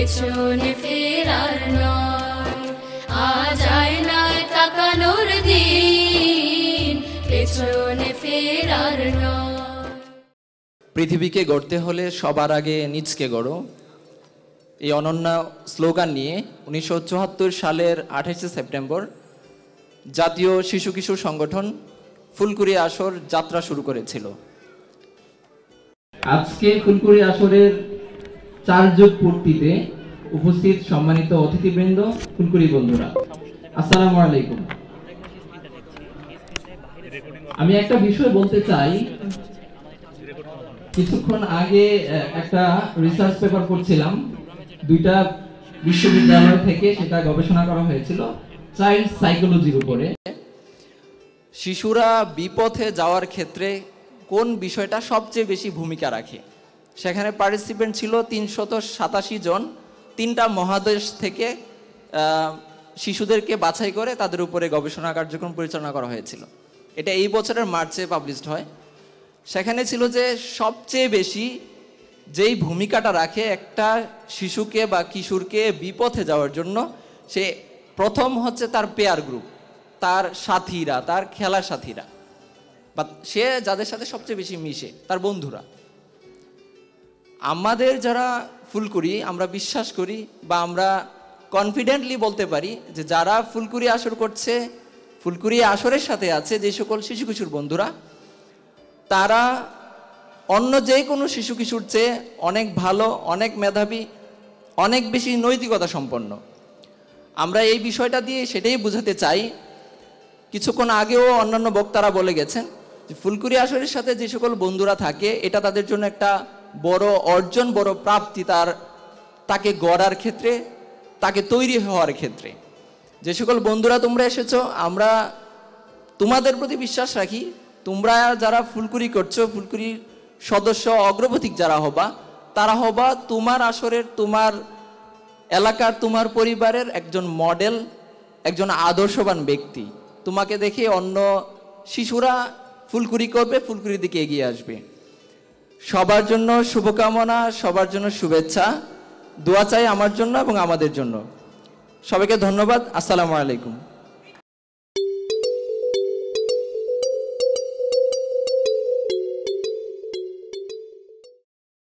পেছনে ফেরার নয়, আজ আয়নায় তাকানোর দিন, পেছনে ফেরার নয়। পৃথিবীকে গড়তে হলে সবার আগে নিজকে গড়ো, এই অনন্য স্লোগান নিয়ে 1974 সালের 28শে সেপ্টেম্বর জাতীয় শিশু কিশোর সংগঠন ফুলকুড়ি আসর যাত্রা শুরু করেছিল। আজকে ফুলকুড়ি আসরের 4 যুগ পূর্তিতে উপস্থিত সম্মানিত অতিথিবৃন্দ, ফুলকুড়ি বন্ধুরা, আসসালামু আলাইকুম। আমি একটা বিষয় বলতে চাই। কিছুক্ষণ আগে একটা রিসার্চ পেপার পড়ছিলাম, 2টা বিশ্ববিদ্যালয় থেকে সেটা গবেষণা করা হয়েছিল চাইল্ড সাইকোলজির উপরে। শিশুরা বিপথে যাওয়ার ক্ষেত্রে কোন বিষয়টা সবচেয়ে বেশি ভূমিকা রাখে। সেখানে পার্টিসিপেন্ট ছিল 387 জন, 3টা মহাদেশ থেকে শিশুদেরকে বাছাই করে তাদের উপরে গবেষণা কার্যক্রম পরিচালনা করা হয়েছিল। এটা এই বছরের মার্চে পাবলিশড হয়। সেখানে ছিল যে সবচেয়ে বেশি যেই ভূমিকাটা রাখে একটা শিশুকে বা কিশোরকে বিপথে যাওয়ার জন্য, সে প্রথম হচ্ছে তার পেয়ার গ্রুপ, তার সাথীরা, তার খেলার সাথীরা, বা সে যাদের সাথে সবচেয়ে বেশি মিশে, তার বন্ধুরা। আমাদের যারা ফুলকুড়ি, আমরা বিশ্বাস করি বা আমরা কনফিডেন্টলি বলতে পারি যে যারা ফুলকুড়ি আসর করছে, ফুলকুড়ি আসরের সাথে আছে যে সকল শিশু কিশোর বন্ধুরা, তারা অন্য যে কোনো শিশু কিশোর চেয়ে অনেক ভালো, অনেক মেধাবী, অনেক বেশি নৈতিকতা সম্পন্ন। আমরা এই বিষয়টা দিয়ে সেটাই বোঝাতে চাই। কিছুক্ষণ আগেও অন্যান্য বক্তারা বলে গেছেন যে ফুলকুড়ি আসরের সাথে যে সকল বন্ধুরা থাকে, এটা তাদের জন্য একটা বড় অর্জন, বড় প্রাপ্তি, তাকে গড়ার ক্ষেত্রে, তাকে তৈরি হওয়ার ক্ষেত্রে। যে সকল বন্ধুরা তোমরা এসেছো, আমরা তোমাদের প্রতি বিশ্বাস রাখি। তোমরা যারা ফুলকুড়ি করছো, ফুলকুড়ির সদস্য অগ্রগতিক যারা হবা, তারা হবা তোমার আসরের, তোমার এলাকার, তোমার পরিবারের একজন মডেল, একজন আদর্শবান ব্যক্তি। তোমাকে দেখে অন্য শিশুরা ফুলকুড়ি করবে, ফুলকুড়ির দিকে এগিয়ে আসবে। সবার জন্য শুভকামনা, সবার জন্য শুভেচ্ছা, দোয়া চাই আমার জন্য এবং আমাদের জন্য। সবাইকে ধন্যবাদ। আসসালামু আলাইকুম।